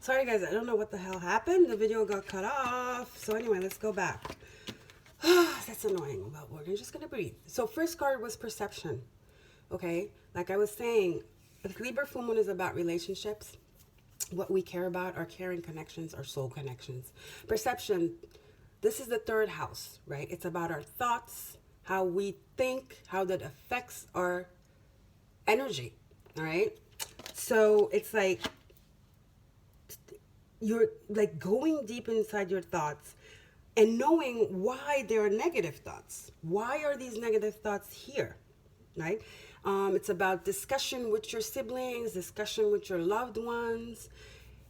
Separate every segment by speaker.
Speaker 1: Sorry guys, I don't know what the hell happened. The video got cut off. So anyway, let's go back. That's annoying, but we're just gonna breathe. So first card was perception. Okay, like I was saying, the Libra full moon is about relationships. What we care about, our caring connections, our soul connections. Perception, this is the third house, right? It's about our thoughts, how we think, how that affects our energy, all right? So it's like you're like going deep inside your thoughts and knowing why there are negative thoughts. Why are these negative thoughts here, right? It's about discussion with your siblings, discussion with your loved ones.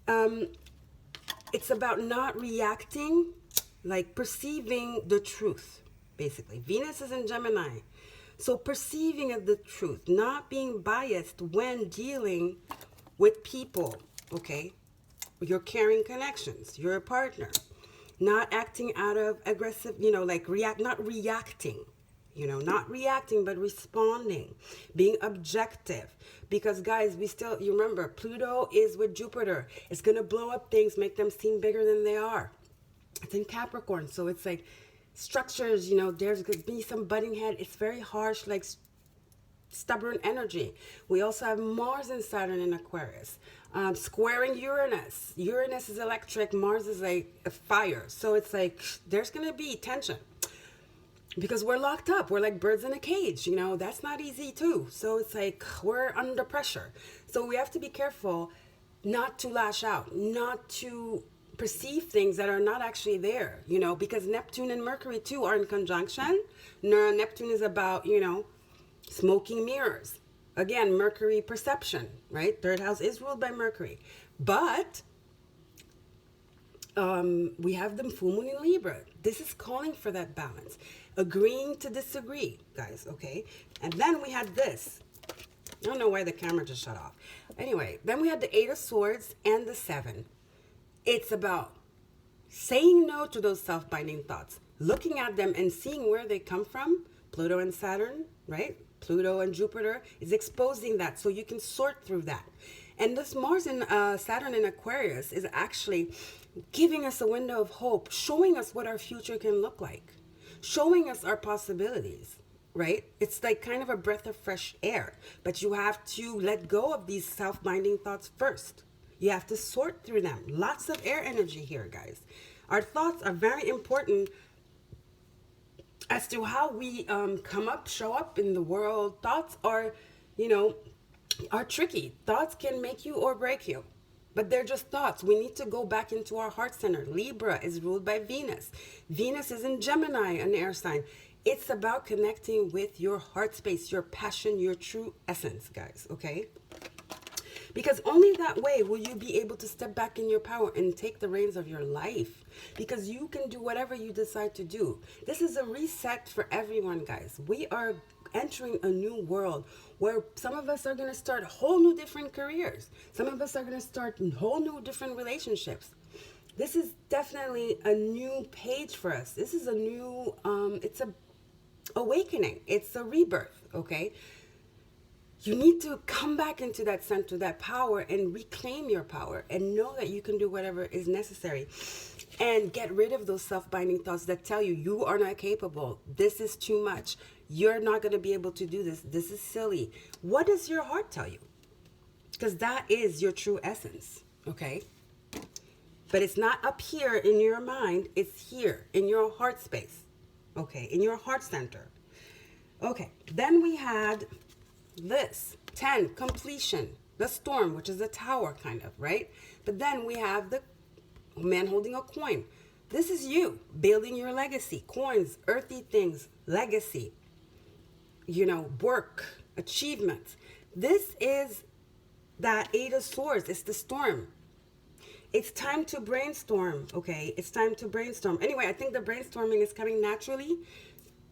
Speaker 1: It's about not reacting, like perceiving the truth, basically. Venus is in Gemini. So perceiving of the truth, not being biased when dealing with people, okay? Your caring connections, your partner. Not acting out of aggressive, like not reacting. Not reacting, but responding, being objective. Because guys, you remember, Pluto is with Jupiter. It's going to blow up things, make them seem bigger than they are. It's in Capricorn. So it's like structures, there's going to be some butting head. It's very harsh, like stubborn energy. We also have Mars and Saturn in Aquarius. Squaring Uranus. Uranus is electric. Mars is like a fire. So it's like there's going to be tension. Because we're locked up. We're like birds in a cage, that's not easy too. So it's like we're under pressure. So we have to be careful not to lash out, not to perceive things that are not actually there, because Neptune and Mercury too are in conjunction. Neptune is about, smoking mirrors. Again, Mercury perception, right? Third house is ruled by Mercury. But we have the full moon in Libra. This is calling for that balance. Agreeing to disagree, guys, okay? And then we had this. I don't know why the camera just shut off. Anyway, then we had the Eight of Swords and the Seven. It's about saying no to those self-binding thoughts, looking at them and seeing where they come from. Pluto and Saturn, right? Pluto and Jupiter is exposing that so you can sort through that. And this Mars and Saturn in Aquarius is actually giving us a window of hope, showing us what our future can look like, showing us our possibilities, right? It's like kind of a breath of fresh air, but you have to let go of these self-binding thoughts first. You have to sort through them. Lots of air energy here, guys. Our thoughts are very important as to how we show up in the world. Thoughts are, are tricky. Thoughts can make you or break you. But they're just thoughts. We need to go back into our heart center. Libra is ruled by Venus. Venus is in Gemini, an air sign. It's about connecting with your heart space, your passion, your true essence, guys, okay? Because only that way will you be able to step back in your power and take the reins of your life. Because you can do whatever you decide to do. This is a reset for everyone, guys. We are entering a new world where some of us are going to start whole new different careers. Some of us are going to start whole new different relationships. This is definitely a new page for us. This is a new, it's a awakening. It's a rebirth, okay? You need to come back into that center, that power, and reclaim your power and know that you can do whatever is necessary and get rid of those self-binding thoughts that tell you you are not capable. This is too much. You're not going to be able to do this. This is silly. What does your heart tell you? Because that is your true essence, okay? But it's not up here in your mind. It's here in your heart space, okay? In your heart center. Okay, then we had this 10, completion, the storm, which is a tower kind of, right? But then we have the man holding a coin. This is you building your legacy, coins, earthy things, legacy, work, achievement. This is that Eight of Swords. It's the storm. It's time to brainstorm, okay? It's time to brainstorm. Anyway, I think the brainstorming is coming naturally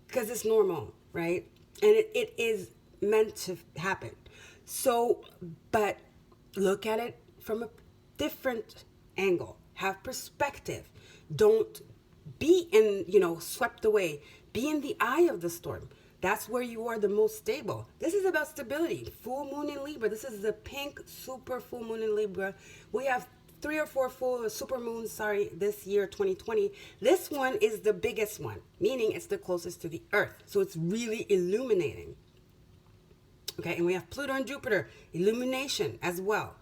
Speaker 1: because it's normal, right? And it is meant to happen. So, but look at it from a different angle. Have perspective. Don't be swept away. Be in the eye of the storm. That's where you are the most stable. This is about stability. Full moon in Libra. This is the pink super full moon in Libra. We have 3 or 4 full super moons, sorry, this year, 2020. This one is the biggest one, meaning it's the closest to the Earth. So it's really illuminating. Okay, and we have Pluto and Jupiter, illumination as well.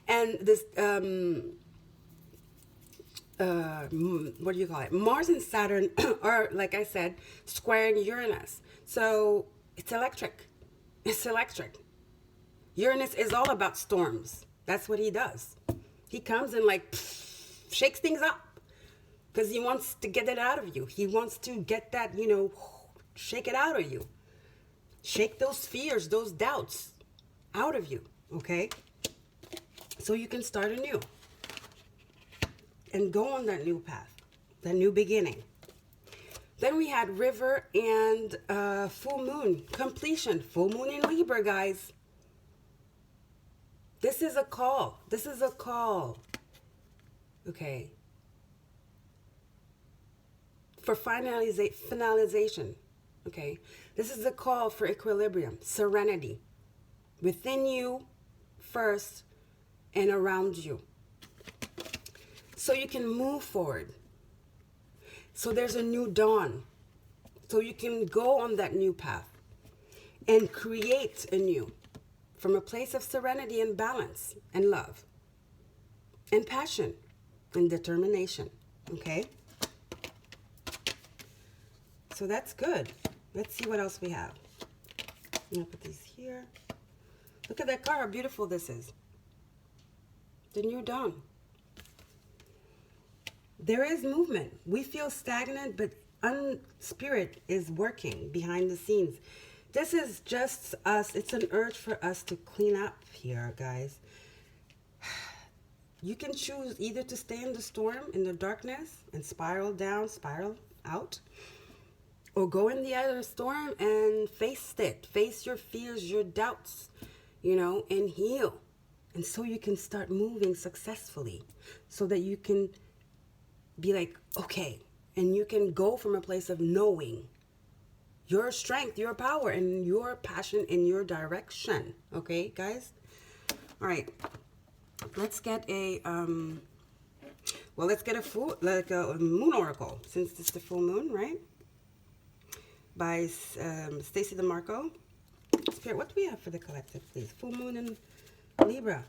Speaker 1: And this, what do you call it? Mars and Saturn are, like I said, squaring Uranus. So it's electric. It's electric. Uranus is all about storms. That's what he does. He comes and like shakes things up because he wants to get it out of you. He wants to get that, you know, shake it out of you. Shake those fears, those doubts out of you, okay? So you can start anew and go on that new path, that new beginning. Then we had river and full moon completion. Full moon in Libra, guys. This is a call. This is a call. Okay. For finalization. Okay. This is a call for equilibrium, serenity. Within you first and around you. So you can move forward. So there's a new dawn. So you can go on that new path and create anew from a place of serenity and balance and love and passion and determination. Okay? So that's good. Let's see what else we have. I'm going to put these here. Look at that car, how beautiful this is. The new dawn. There is movement. We feel stagnant, but spirit is working behind the scenes. This is just us. It's an urge for us to clean up here, guys. You can choose either to stay in the storm, in the darkness, and spiral down, spiral out, or go in the other storm and face it. Face your fears, your doubts, you know, and heal. And so you can start moving successfully so that you can be like, okay, and you can go from a place of knowing your strength, your power, and your passion in your direction. Okay, guys? All right. Let's get a, let's get a full, like a moon oracle, since it's the full moon, right? By Stacy DeMarco. Spirit, what do we have for the collective, please? Full moon in Libra.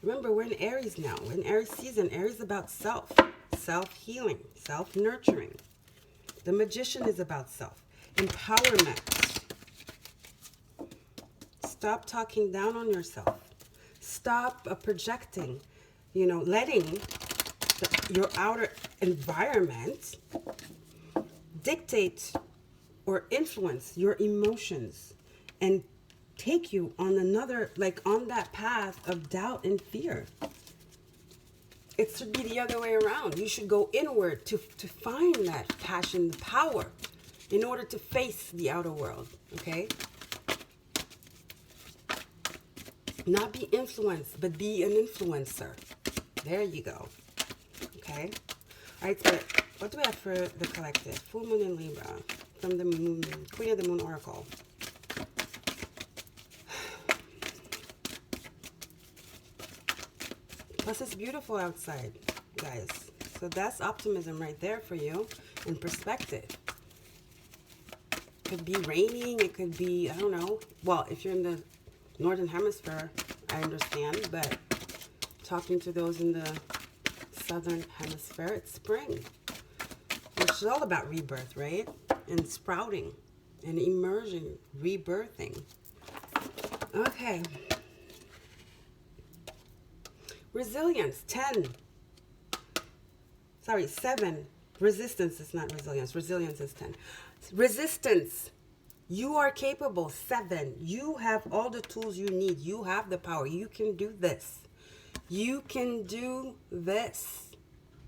Speaker 1: Remember, we're in Aries now. We're in Aries season. Aries is about self, self-healing, self-nurturing. The Magician is about self, empowerment. Stop talking down on yourself. Stop projecting, you know, letting your outer environment dictate or influence your emotions and take you on another, like on that path of doubt and fear. It should be the other way around. You should go inward to find that passion, power, in order to face the outer world, okay? Not be influenced, but be an influencer. There you go, okay? All right, so what do we have for the collective? Full moon in Libra from the moon, Queen of the Moon Oracle. Plus, it's beautiful outside, guys. So that's optimism right there for you and perspective. It could be raining. It could be, I don't know. Well, if you're in the Northern Hemisphere, I understand. But talking to those in the Southern Hemisphere, it's spring. Which is all about rebirth, right? And sprouting and emerging, rebirthing. Okay. Resilience, 10. Sorry, 7. Resistance is not resilience. Resilience is 10. Resistance. You are capable. 7. You have all the tools you need. You have the power. You can do this. You can do this.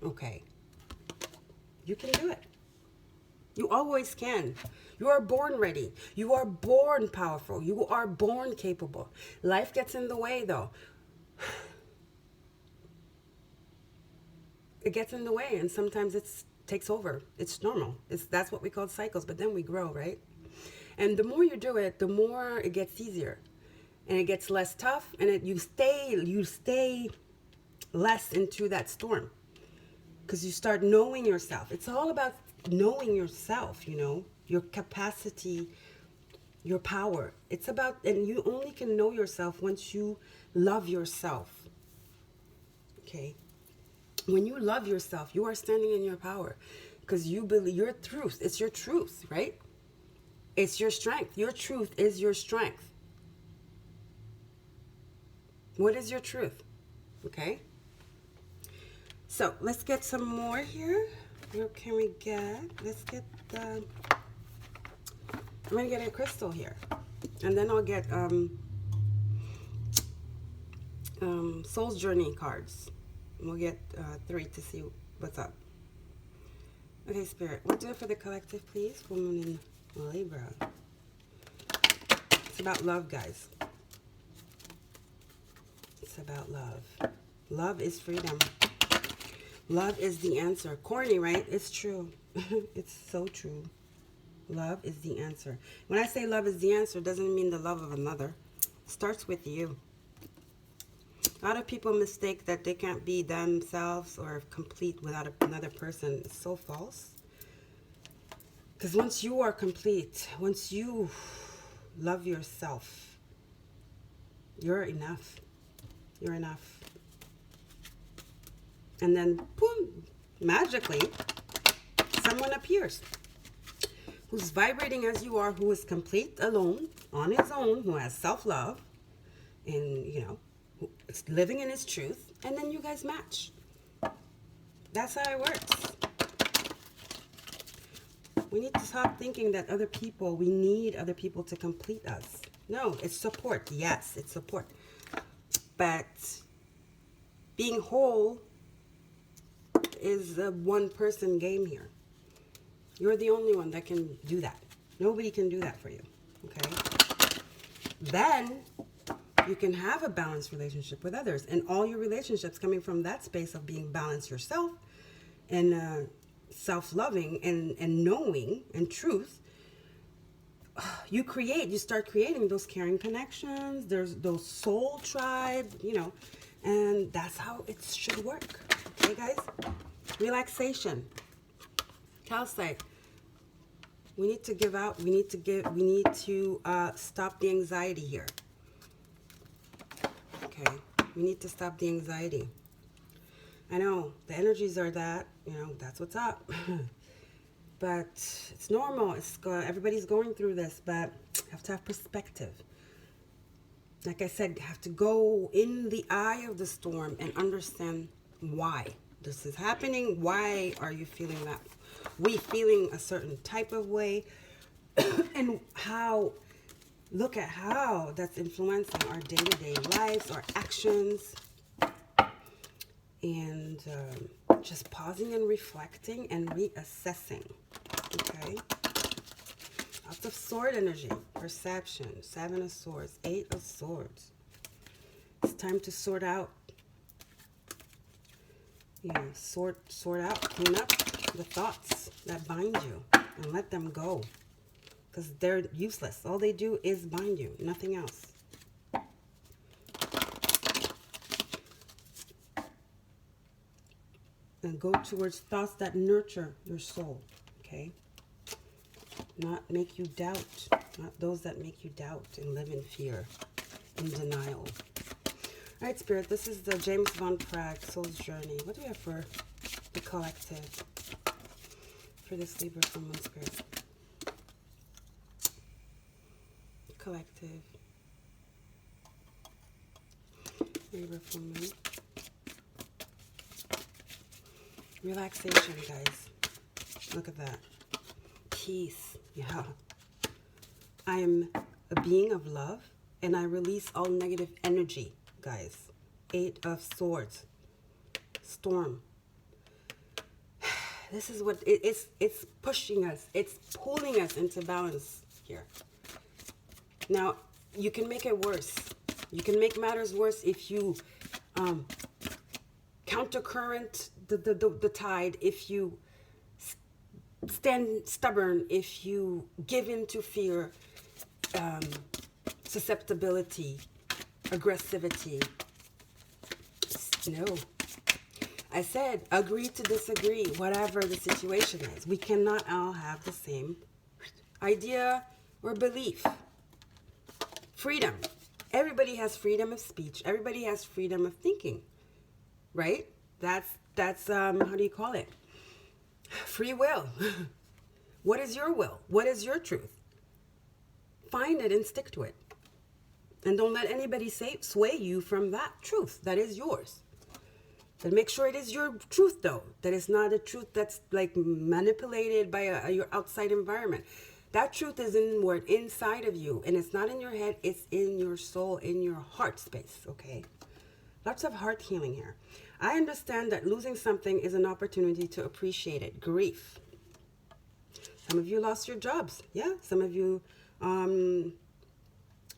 Speaker 1: Okay. You can do it. You always can. You are born ready. You are born powerful. You are born capable. Life gets in the way, though. It gets in the way, and sometimes it takes over. It's normal. That's what we call cycles, but then we grow, right? And the more you do it, the more it gets easier. and it gets less tough, and you stay less into that storm, because you start knowing yourself. It's all about knowing yourself, you know, your capacity, your power. It's about, and you only can know yourself once you love yourself. Okay? When you love yourself, you are standing in your power, because you believe your truth. It's your truth, right? It's your strength. Your truth is your strength. What is your truth? Okay? So let's get some more here. What can we get? Let's get the, I'm gonna get a crystal here, and then I'll get Soul's Journey cards. We'll get 3 to see what's up. Okay, Spirit, we'll do it for the collective, please. Full moon in Libra. It's about love, guys. It's about love. Love is freedom. Love is the answer. Corny, right? It's true. It's so true. Love is the answer. When I say love is the answer, it doesn't mean the love of another. It starts with you. A lot of people mistake that they can't be themselves or complete without another person. It's so false. Because once you are complete, once you love yourself, you're enough. You're enough. And then, boom, magically, someone appears who's vibrating as you are, who is complete alone, on his own, who has self-love, and, you know, who is living in his truth, and then you guys match. That's how it works. We need to stop thinking that other people, we need other people to complete us. No, it's support. Yes, it's support. But being whole is a one-person game here. You're the only one that can do that. Nobody can do that for you, okay? Then you can have a balanced relationship with others, and all your relationships coming from that space of being balanced yourself and self-loving and knowing and truth. You start creating those caring connections. There's those soul tribe, you know, and that's how it should work. Okay, guys? Relaxation. Calcite. We need to give out. We need to stop the anxiety here. Okay. We need to stop the anxiety. I know the energies are that, you know, that's what's up. But it's normal. Everybody's going through this, but you have to have perspective. Like I said, you have to go in the eye of the storm and understand why this is happening. Why are you feeling that? We feeling a certain type of way, and look at how that's influencing our day-to-day lives, our actions, and just pausing and reflecting and reassessing. Okay. Lots of sword energy, perception, 7 of swords, 8 of swords. It's time to sort out. You know, sort out, clean up the thoughts that bind you and let them go, because they're useless. All they do is bind you, nothing else. And go towards thoughts that nurture your soul, okay? Not make you doubt, not those that make you doubt and live in fear, in denial. All right, Spirit, this is the James Von Prague Soul's Journey. What do we have for the collective? For this Libra from Moon Spirit. Collective. Libra from Moon. Relaxation, guys. Look at that. Peace. Yeah. I am a being of love, and I release all negative energy, guys. 8 of Swords. Storm. This is what it's pushing us. It's pulling us into balance here. Now, you can make it worse. You can make matters worse if you countercurrent the tide, if you stand stubborn, if you give in to fear, susceptibility, aggressivity. No. I said, agree to disagree, whatever the situation is. We cannot all have the same idea or belief. Freedom. Everybody has freedom of speech. Everybody has freedom of thinking, right? That's how do you call it? Free will. What is your will? What is your truth? Find it and stick to it. And don't let anybody sway you from that truth that is yours. But make sure it is your truth, though. That it's not a truth that's like manipulated by your outside environment. That truth is inside of you. And it's not in your head. It's in your soul, in your heart space, okay? Lots of heart healing here. I understand that losing something is an opportunity to appreciate it. Grief. Some of you lost your jobs. Yeah, some of you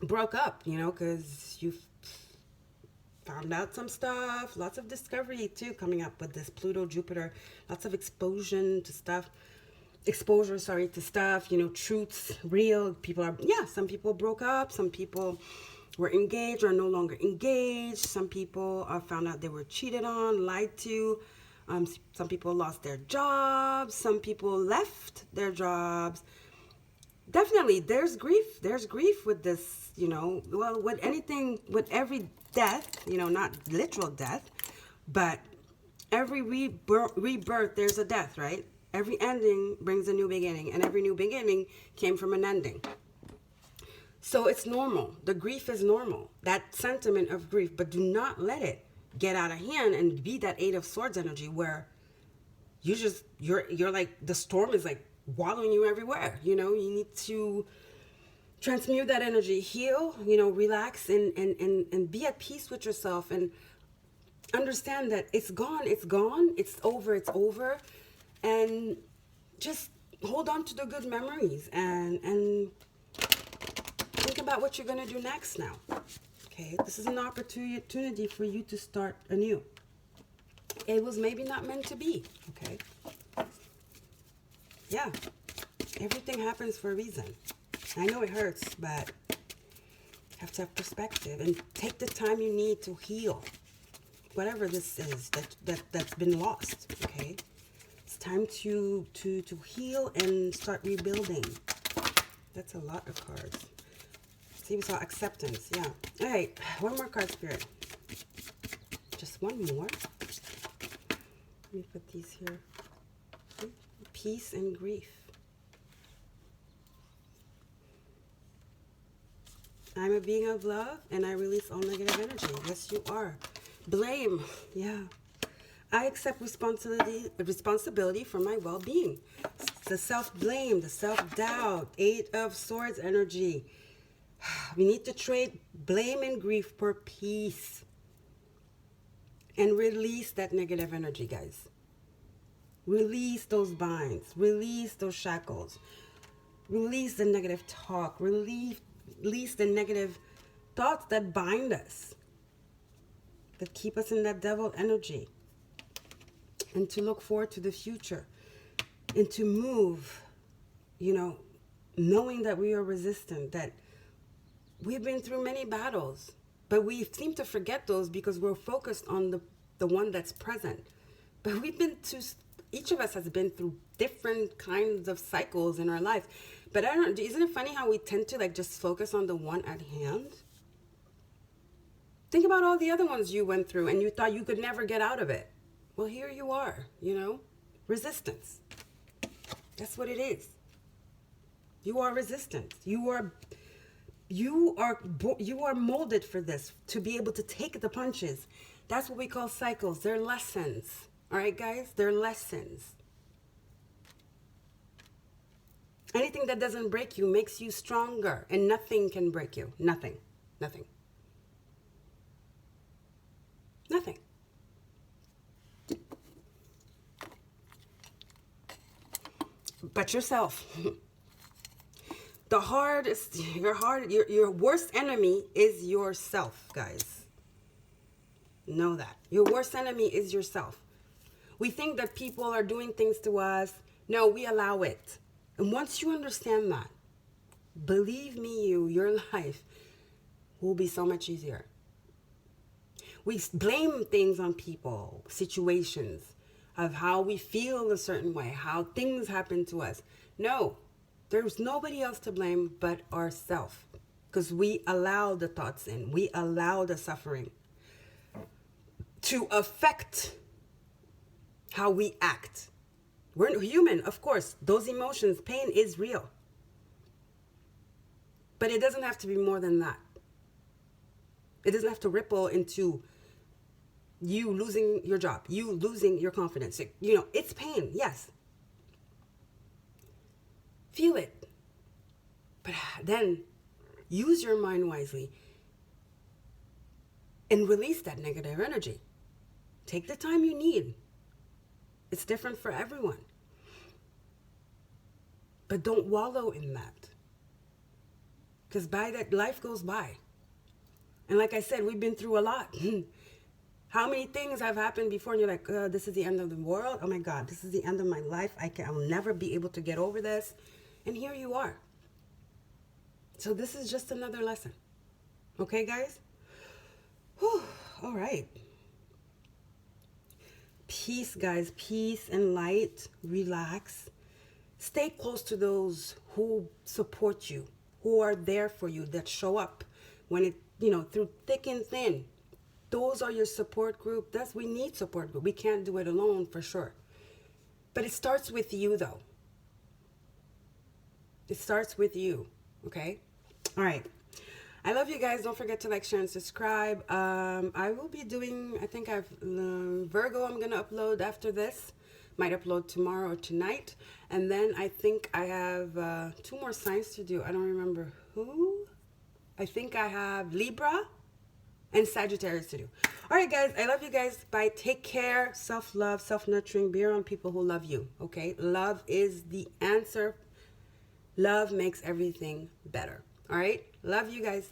Speaker 1: broke up, you know, because you found out some stuff. Lots of discovery, too, coming up with this Pluto, Jupiter. Lots of exposure to stuff, to stuff, you know, truths, real. People are, yeah, some people broke up. Some people were engaged or no longer engaged. Some people found out they were cheated on, lied to. Some people lost their jobs. Some people left their jobs. Definitely, there's grief. There's grief with this, you know. Well, with anything, with every death, you know, not literal death, but every rebirth, there's a death, right? Every ending brings a new beginning, and every new beginning came from an ending. So it's normal. The grief is normal. That sentiment of grief, but do not let it get out of hand and be that Eight of Swords energy where you're like, the storm is like wallowing you everywhere. You know, you need to transmute that energy, heal, you know, relax and be at peace with yourself and understand that it's gone, it's over, and just hold on to the good memories and think about what you're going to do next now. Okay, this is an opportunity for you to start anew. It was maybe not meant to be, okay? Yeah, everything happens for a reason. I know it hurts, but you have to have perspective and take the time you need to heal whatever this is that's been lost, okay? It's time to heal and start rebuilding. That's a lot of cards. See, we saw acceptance, yeah. All right, one more card, Spirit. Just one more. Let me put these here. Peace and grief. I'm a being of love, and I release all negative energy. Yes, you are. Blame, yeah. I accept responsibility for my well-being. The self-blame, the self-doubt, Eight of Swords energy. We need to trade blame and grief for peace. And release that negative energy, guys. Release those binds. Release those shackles. Release the negative talk. Release the negative thoughts that bind us. That keep us in that devil energy. And to look forward to the future. And to move, you know, knowing that we are resistant. That we've been through many battles. But we seem to forget those because we're focused on the one that's present. But we've been to, each of us has been through different kinds of cycles in our life. But I don't, isn't it funny how we tend to like just focus on the one at hand? Think about all the other ones you went through and you thought you could never get out of it. Well, here you are, you know, resistance. That's what it is. You are resistant. You are molded for this, to be able to take the punches. That's what we call cycles. They're lessons. All right, guys? They're lessons. Anything that doesn't break you makes you stronger, and nothing can break you. Nothing. Nothing. Nothing. But yourself. Your worst enemy is yourself, guys. Know that. Your worst enemy is yourself. We think that people are doing things to us. No, we allow it. And once you understand that, believe me, your life will be so much easier. We blame things on people, situations, of how we feel a certain way, how things happen to us. No, there's nobody else to blame but ourselves, because we allow the thoughts in, we allow the suffering to affect how we act. We're human, of course. Those emotions, pain is real. But it doesn't have to be more than that. It doesn't have to ripple into you losing your job, you losing your confidence. You know, it's pain, yes. Feel it. But then use your mind wisely and release that negative energy. Take the time you need. It's different for everyone. But don't wallow in that. Because by that, life goes by. And like I said, we've been through a lot. How many things have happened before and you're like, this is the end of the world. Oh my God, this is the end of my life. I'll never be able to get over this. And here you are. So this is just another lesson. Okay, guys? Whew. All right. Peace, guys. Peace and light. Relax. Stay close to those who support you, who are there for you, that show up when it, through thick and thin. Those are your support group. We need support group. We can't do it alone for sure. But it starts with you, though. It starts with you. Okay? All right. I love you guys. Don't forget to like, share, and subscribe. I will be doing, I think Virgo I'm going to upload after this. Might upload tomorrow or tonight. And then I think I have 2 more signs to do. I don't remember who. I think I have Libra and Sagittarius to do. All right, guys. I love you guys. Bye. Take care. Self-love, self-nurturing. Be around people who love you. Okay? Love is the answer. Love makes everything better. All right? Love you guys.